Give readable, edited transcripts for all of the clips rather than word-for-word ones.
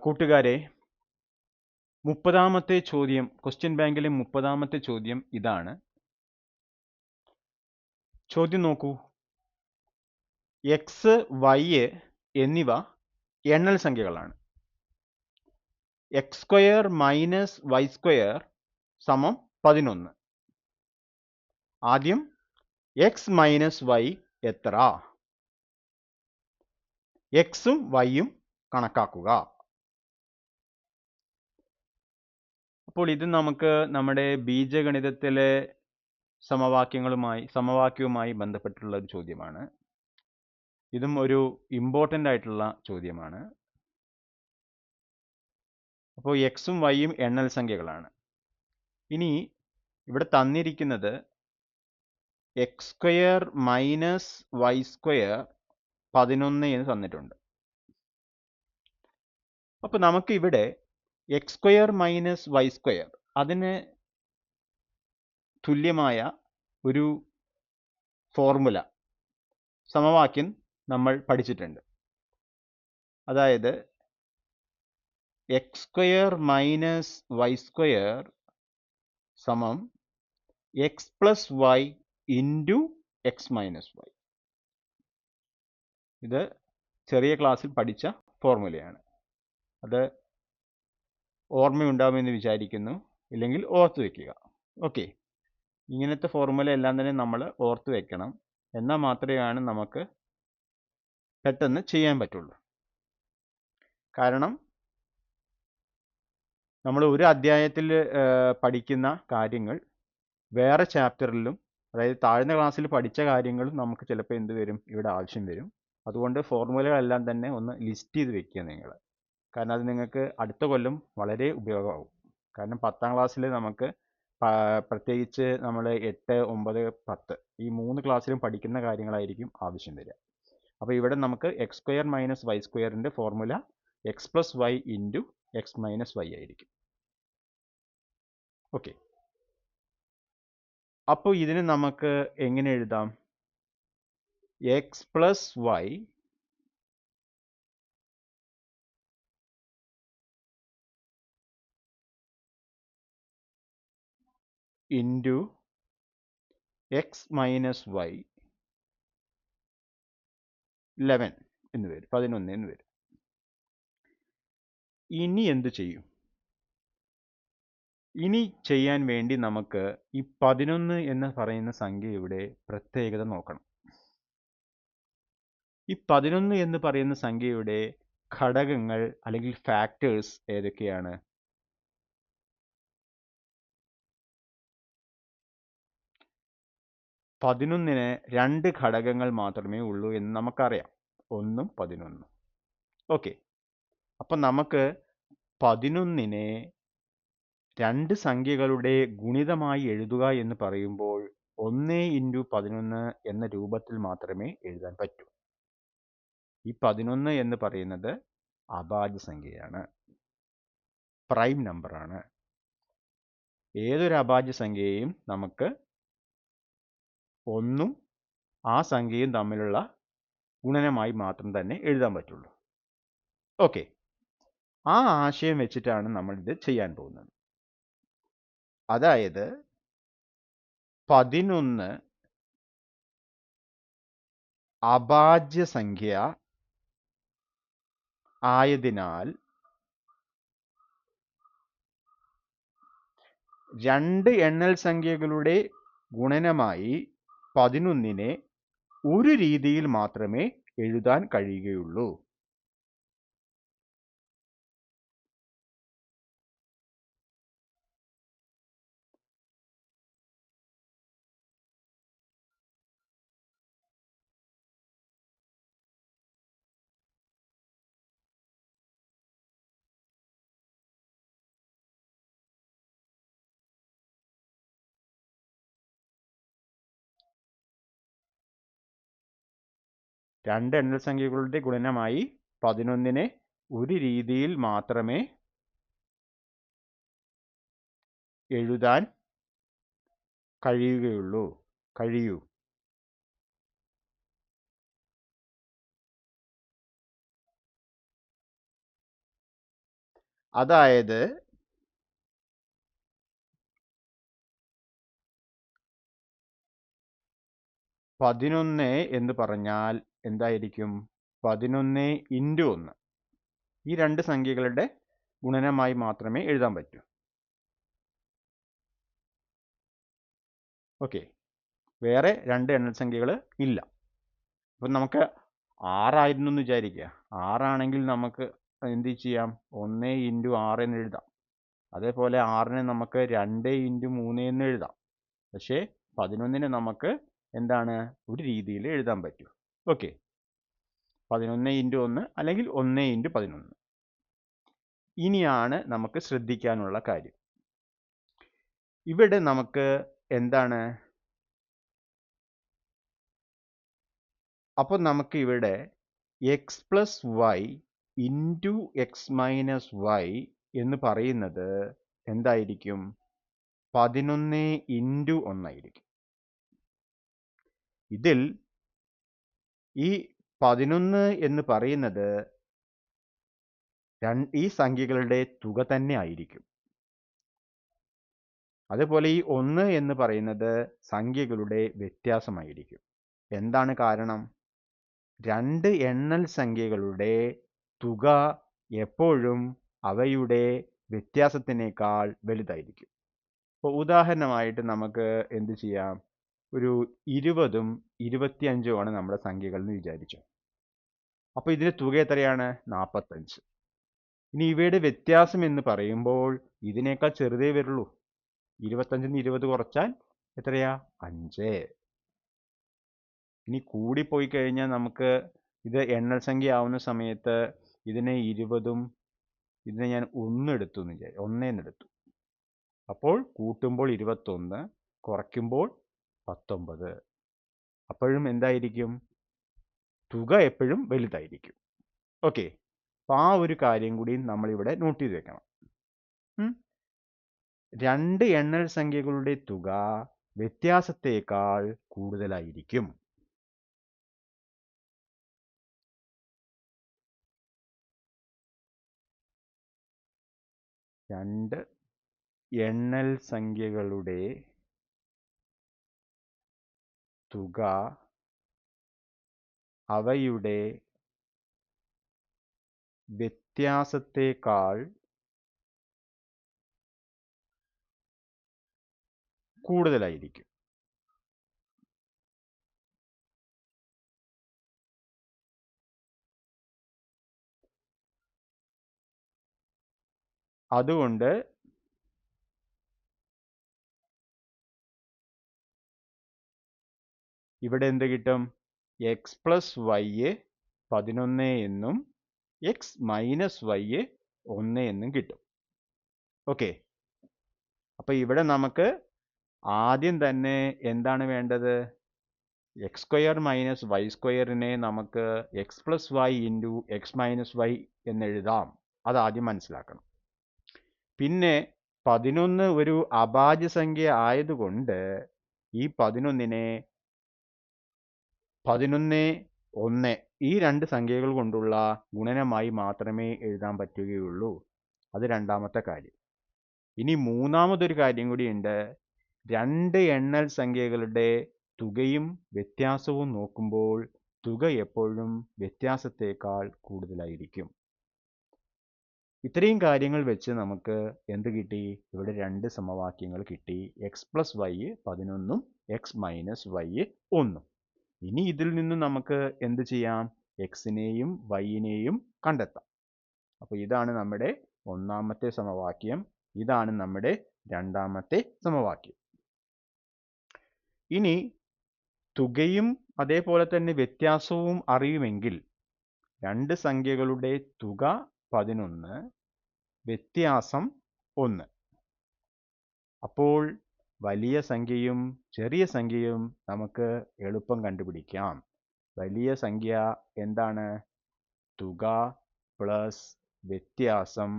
കൂട്ടുകാരെ, 30ാമത്തെ ചോദ്യം, ക്വസ്റ്റ്യൻ ബാങ്കിലെ 30ാമത്തെ ചോദ്യം ഇതാണ്. ചോദ്യം നോക്കൂ. എക്സ്, വൈ എന്നിവ എണ്ണൽ സംഖ്യകളാണ്. X square minus Y square സമം 11. ആദ്യം എക്സ് മൈനസ് വൈ എത്ര? എക്സും വൈയും കണക്കാക്കുക. അപ്പോൾ ഇത് നമുക്ക് നമ്മുടെ ബീജഗണിതത്തിലെ സമവാക്യവുമായി ബന്ധപ്പെട്ടുള്ള ഒരു ചോദ്യമാണ്. ഇതും ഒരു ഇമ്പോർട്ടൻ്റ് ആയിട്ടുള്ള ചോദ്യമാണ്. അപ്പോൾ എക്സും വൈയും എണ്ണൽ സംഖ്യകളാണ്. ഇനി ഇവിടെ തന്നിരിക്കുന്നത് X square minus Y square 11 എന്ന് തന്നിട്ടുണ്ട്. അപ്പോൾ നമുക്ക് ഇവിടെ X square minus Y square അതിന് തുല്യമായ ഒരു ഫോർമുല, സമവാക്യം നമ്മൾ പഠിച്ചിട്ടുണ്ട്. അതായത് X square minus Y square സമം X plus Y into X minus Y. ഇത് ചെറിയ ക്ലാസ്സിൽ പഠിച്ച ഫോർമുലയാണ്. അത് ഓർമ്മയുണ്ടാവുമെന്ന് വിചാരിക്കുന്നു. ഇല്ലെങ്കിൽ ഓർത്ത് വയ്ക്കുക. ഓക്കെ, ഇങ്ങനത്തെ ഫോർമുല എല്ലാം തന്നെ നമ്മൾ ഓർത്ത് വെക്കണം. എന്നാൽ മാത്രമേ നമുക്ക് പെട്ടെന്ന് ചെയ്യാൻ പറ്റുള്ളൂ. കാരണം നമ്മൾ ഒരു അധ്യായത്തിൽ പഠിക്കുന്ന കാര്യങ്ങൾ വേറെ ചാപ്റ്ററിലും, അതായത് താഴ്ന്ന ക്ലാസ്സിൽ പഠിച്ച കാര്യങ്ങളും നമുക്ക് ചിലപ്പോൾ എന്ത് വരും, ഇവിടെ ആവശ്യം വരും. അതുകൊണ്ട് ഫോർമുലകളെല്ലാം തന്നെ ഒന്ന് ലിസ്റ്റ് ചെയ്ത് വെക്കുക നിങ്ങൾ. കാരണം അത് നിങ്ങൾക്ക് അടുത്ത കൊല്ലം വളരെ ഉപയോഗമാകും. കാരണം 10ാം ക്ലാസ്സിൽ നമുക്ക് പ്രത്യേകിച്ച് നമ്മൾ 8, 9, 10 ഈ 3 ക്ലാസ്സിലും പഠിക്കുന്ന കാര്യങ്ങളായിരിക്കും ആവശ്യം വരിക. അപ്പോൾ ഇവിടെ നമുക്ക് എക്സ് സ്ക്വയർ മൈനസ് വൈ സ്ക്വയറിൻ്റെ formula X plus Y into X minus Y ആയിരിക്കും. ഓക്കെ, അപ്പോൾ ഇതിന് നമുക്ക് എങ്ങനെ എഴുതാം? X plus Y into X minus Y 11 എന്ന് വരും, 11 എന്ന് വരും. ഇനി എന്ത് ചെയ്യും? ഇനി ചെയ്യാൻ വേണ്ടി നമുക്ക് ഈ 11 എന്ന് പറയുന്ന സംഖ്യയുടെ പ്രത്യേകത നോക്കണം. ഈ 11 എന്ന് പറയുന്ന സംഖ്യയുടെ ഘടകങ്ങൾ അല്ലെങ്കിൽ ഫാക്ടേഴ്സ് ഏതൊക്കെയാണ്? പതിനൊന്നിന് 2 ഘടകങ്ങൾ മാത്രമേ ഉള്ളൂ എന്ന് നമുക്കറിയാം, 1ഉം 11. ഓക്കെ, അപ്പം നമുക്ക് 11നെ 2 സംഖ്യകളുടെ ഗുണിതമായി എഴുതുക എന്ന് പറയുമ്പോൾ 1 ഇൻറ്റു 11 എന്ന രൂപത്തിൽ മാത്രമേ എഴുതാൻ പറ്റൂ. ഈ 11 എന്ന് പറയുന്നത് അഭാജ്യ സംഖ്യയാണ്, പ്രൈം നമ്പറാണ്. ഏതൊരു അഭാജ്യ സംഖ്യയെയും നമുക്ക് 1ഉം ആ സംഖ്യയും തമ്മിലുള്ള ഗുണനമായി മാത്രം തന്നെ എഴുതാൻ പറ്റുള്ളൂ. ഓക്കെ, ആ ആശയം വെച്ചിട്ടാണ് നമ്മളിത് ചെയ്യാൻ പോകുന്നത്. അതായത് 11 അഭാജ്യ സംഖ്യ ആയതിനാൽ 2 എണ്ണൽ സംഖ്യകളുടെ ഗുണനമായി 11നെ ഒരു രീതിയിൽ മാത്രമേ എഴുതാൻ കഴിയുകയുള്ളൂ. രണ്ട് എണ്ണൽ സംഖ്യകളുടെ ഗുണനമായി 11നെ ഒരു രീതിയിൽ മാത്രമേ എഴുതാൻ കഴിയൂ. അതായത് 11 എന്ന് പറഞ്ഞാൽ എന്തായിരിക്കും? 11 ഇൻറ്റു 1. ഈ രണ്ട് സംഖ്യകളുടെ ഗുണനമായി മാത്രമേ എഴുതാൻ പറ്റൂ. ഓക്കെ, വേറെ രണ്ട് എണ്ണൽസംഖ്യകൾ ഇല്ല. അപ്പം നമുക്ക് 6 ആയിരുന്നു എന്ന് വിചാരിക്കുക. 6 ആണെങ്കിൽ നമുക്ക് എന്ത് ചെയ്യാം? 1 ഇൻറ്റു 6 എന്ന് എഴുതാം. അതേപോലെ 6നെ നമുക്ക് 2 ഇൻറ്റു 3 എന്ന് എഴുതാം. പക്ഷേ 11നെ നമുക്ക് എന്താണ് ഒരു രീതിയിൽ എഴുതാൻ പറ്റൂ. ഓക്കെ, 11 ഇൻറ്റു 1 അല്ലെങ്കിൽ 1 ഇൻറ്റു 11. ഇനിയാണ് നമുക്ക് ശ്രദ്ധിക്കാനുള്ള കാര്യം. ഇവിടെ നമുക്ക് എന്താണ്? അപ്പോൾ നമുക്ക് ഇവിടെ X plus Y into X minus Y എന്ന് പറയുന്നത് എന്തായിരിക്കും? 11 ഇൻറ്റു 1 ആയിരിക്കും. ഇതിൽ ഈ 11 എന്ന് പറയുന്നത് ഈ സംഖ്യകളുടെ തുക തന്നെ ആയിരിക്കും. അതുപോലെ ഈ 1 എന്ന് പറയുന്നത് സംഖ്യകളുടെ വ്യത്യാസമായിരിക്കും. എന്താണ് കാരണം? രണ്ട് എണ്ണൽ സംഖ്യകളുടെ തുക എപ്പോഴും അവയുടെ വ്യത്യാസത്തിനേക്കാൾ വലുതായിരിക്കും. ഇപ്പോൾ ഉദാഹരണമായിട്ട് നമുക്ക് എന്ത് ചെയ്യാം? ഒരു 20ഉം 25ഉമാണ് നമ്മുടെ സംഖ്യകൾ എന്ന് വിചാരിച്ചു. അപ്പോൾ ഇതിൻ്റെ തുക എത്രയാണ്? 45. ഇനി ഇവയുടെ വ്യത്യാസം എന്ന് പറയുമ്പോൾ ഇതിനേക്കാൾ ചെറുതേ വരുള്ളൂ. 25ൽ നിന്ന് 20 കുറച്ചാൽ എത്രയാ? 5. ഇനി കൂടിപ്പോയി കഴിഞ്ഞാൽ നമുക്ക് ഇത് എണ്ണൽ സംഖ്യ ആവുന്ന സമയത്ത് ഇതിനെ 20ഉം ഇതിനെ ഞാൻ 1 എടുത്തു എന്ന് വിചാരിച്ചു, 1 എന്നെടുത്തു. അപ്പോൾ കൂട്ടുമ്പോൾ 21, കുറയ്ക്കുമ്പോൾ 19. അപ്പോഴും എന്തായിരിക്കും? തുക എപ്പോഴും വലുതായിരിക്കും. ഓക്കെ, അപ്പോൾ ആ ഒരു കാര്യം കൂടി നമ്മളിവിടെ നോട്ട് ചെയ്ത് വെക്കണം. രണ്ട് എണ്ണൽ സംഖ്യകളുടെ തുക വ്യത്യാസത്തേക്കാൾ കൂടുതലായിരിക്കും. രണ്ട് എണ്ണൽ സംഖ്യകളുടെ തുക അവയുടെ വ്യത്യാസത്തേക്കാൾ കൂടുതലായിരിക്കും. അതുകൊണ്ട് ഇവിടെ എന്ത് കിട്ടും? എക്സ് പ്ലസ് വൈ 11 എന്നും എക്സ് മൈനസ് വൈ 1 എന്നും കിട്ടും. ഓക്കെ, അപ്പോൾ ഇവിടെ നമുക്ക് ആദ്യം തന്നെ എന്താണ് വേണ്ടത്? എക്സ് സ്ക്വയർ മൈനസ് വൈ സ്ക്വയറിനെ നമുക്ക് X plus Y into X minus Y എന്നെഴുതാം. അതാദ്യം മനസ്സിലാക്കണം. പിന്നെ 11 ഒരു അഭാജ്യ സംഖ്യ ആയതുകൊണ്ട് ഈ 11നെ 11, 1 ഈ രണ്ട് സംഖ്യകൾ കൊണ്ടുള്ള ഗുണനമായി മാത്രമേ എഴുതാൻ പറ്റുകയുള്ളൂ. അത് രണ്ടാമത്തെ കാര്യം. ഇനി മൂന്നാമതൊരു കാര്യം കൂടിയുണ്ട്. രണ്ട് എണ്ണൽ സംഖ്യകളുടെ തുകയും വ്യത്യാസവും നോക്കുമ്പോൾ തുക എപ്പോഴും വ്യത്യാസത്തേക്കാൾ കൂടുതലായിരിക്കും. ഇത്രയും കാര്യങ്ങൾ വെച്ച് നമുക്ക് എന്ത് കിട്ടി? ഇവിടെ രണ്ട് സമവാക്യങ്ങൾ കിട്ടി. എക്സ് പ്ലസ് വൈ 11ഉം എക്സ് മൈനസ് വൈ 1ഉം. ഇനി ഇതിൽ നിന്ന് നമുക്ക് എന്ത് ചെയ്യാം? എക്സിനെയും വൈനെയും കണ്ടെത്താം. അപ്പോൾ ഇതാണ് നമ്മുടെ ഒന്നാമത്തെ സമവാക്യം, ഇതാണ് നമ്മുടെ രണ്ടാമത്തെ സമവാക്യം. ഇനി തുകയും അതേപോലെ തന്നെ വ്യത്യാസവും അറിയുമെങ്കിൽ രണ്ട് സംഖ്യകളുടെ തുക 11, വ്യത്യാസം 1. അപ്പോൾ വലിയ സംഖ്യയും ചെറിയ സംഖ്യയും നമുക്ക് എളുപ്പം കണ്ടുപിടിക്കാം. വലിയ സംഖ്യ എന്താണ്? തുക പ്ലസ് വ്യത്യാസം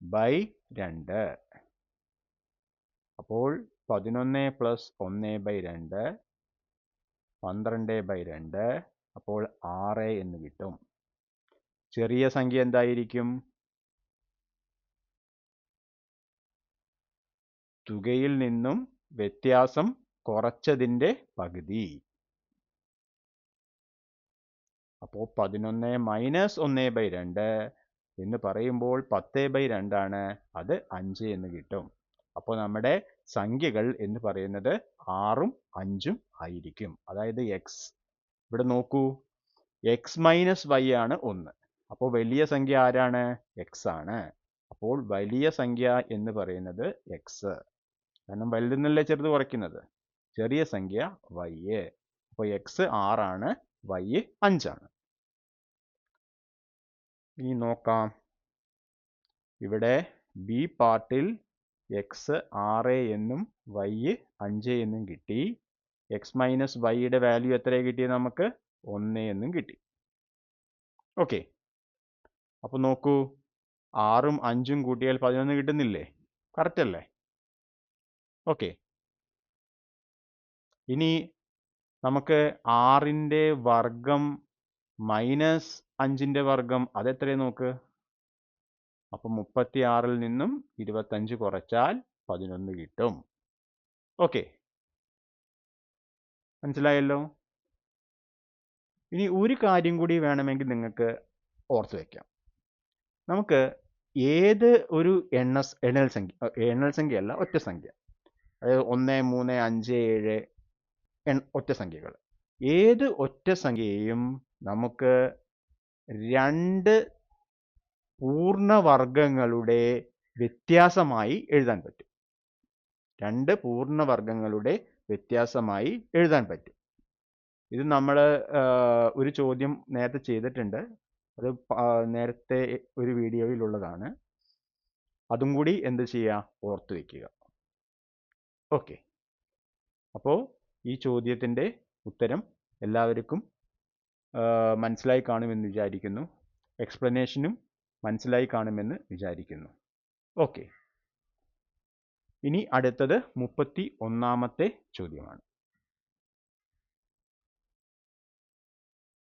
ബൈ 2. അപ്പോൾ 11 പ്ലസ് 1/2 12/2, അപ്പോൾ 6 എന്ന് കിട്ടും. ചെറിയ സംഖ്യ എന്തായിരിക്കും? തുകയിൽ നിന്നും വ്യത്യാസം കുറച്ചതിൻ്റെ പകുതി. അപ്പോൾ 11 മൈനസ് 1/2 എന്ന് പറയുമ്പോൾ 10/2 ആണ്. അത് 5 എന്ന് കിട്ടും. അപ്പോൾ നമ്മുടെ സംഖ്യകൾ എന്ന് പറയുന്നത് 6ഉം 5ഉം ആയിരിക്കും. അതായത് എക്സ് ഇവിടെ നോക്കൂ, എക്സ് മൈനസ് വൈ ആണ് 1. അപ്പോൾ വലിയ സംഖ്യ ആരാണ്? എക്സ് ആണ്. അപ്പോൾ വലിയ സംഖ്യ എന്ന് പറയുന്നത് എക്സ്. കാരണം വലുതിൽ നിന്നല്ലേ ചെറുത് കുറയ്ക്കുന്നത്. ചെറിയ സംഖ്യ വൈ. അപ്പോൾ എക്സ് 6 ആണ്, വൈ 5 ആണ്. ഇനി നോക്കാം, ഇവിടെ ബി പാർട്ടിൽ എക്സ് 6 എന്നും വൈ 5 എന്നും കിട്ടി. എക്സ് മൈനസ് വൈയുടെ വാല്യൂ എത്രയാണ് കിട്ടിയത്? നമുക്ക് 1 എന്നും കിട്ടി. ഓക്കെ, അപ്പോൾ നോക്കൂ, 6ഉം 5ഉം കൂട്ടിയാൽ 11 കിട്ടുന്നില്ലേ? കറക്റ്റ് അല്ലേ? ഓക്കെ, ഇനി നമുക്ക് 6ൻ്റെ വർഗം മൈനസ് 5ൻ്റെ വർഗം അതെത്രയാണ് നോക്ക്. അപ്പം 36ൽ നിന്നും 25 കുറച്ചാൽ 11 കിട്ടും. ഓക്കെ, മനസ്സിലായല്ലോ? ഇനി ഒരു കാര്യം കൂടി വേണമെങ്കിൽ നിങ്ങൾക്ക് ഓർത്ത് വയ്ക്കാം. നമുക്ക് ഏത് ഒരു എണ്ണൽ സംഖ്യയല്ല, ഒറ്റ സംഖ്യ, അതായത് 1, 3, 5, 7 ഒറ്റ സംഖ്യകൾ, ഏത് ഒറ്റ സംഖ്യയെയും നമുക്ക് 2 പൂർണ്ണവർഗങ്ങളുടെ വ്യത്യാസമായി എഴുതാൻ പറ്റും. 2 പൂർണ്ണവർഗങ്ങളുടെ വ്യത്യാസമായി എഴുതാൻ പറ്റും. ഇത് നമ്മൾ ഒരു ചോദ്യം നേരത്തെ ചെയ്തിട്ടുണ്ട്. അത് നേരത്തെ ഒരു വീഡിയോയിലുള്ളതാണ്. അതും കൂടി എന്ത് ചെയ്യുക? ഓർത്ത് വയ്ക്കുക. ഓക്കെ, അപ്പോൾ ഈ ചോദ്യത്തിൻ്റെ ഉത്തരം എല്ലാവർക്കും മനസ്സിലായി കാണുമെന്ന് വിചാരിക്കുന്നു. എക്സ്പ്ലനേഷനും മനസ്സിലായി കാണുമെന്ന് വിചാരിക്കുന്നു. ഓക്കെ, ഇനി അടുത്തത് 31ാമത്തെ ചോദ്യമാണ്.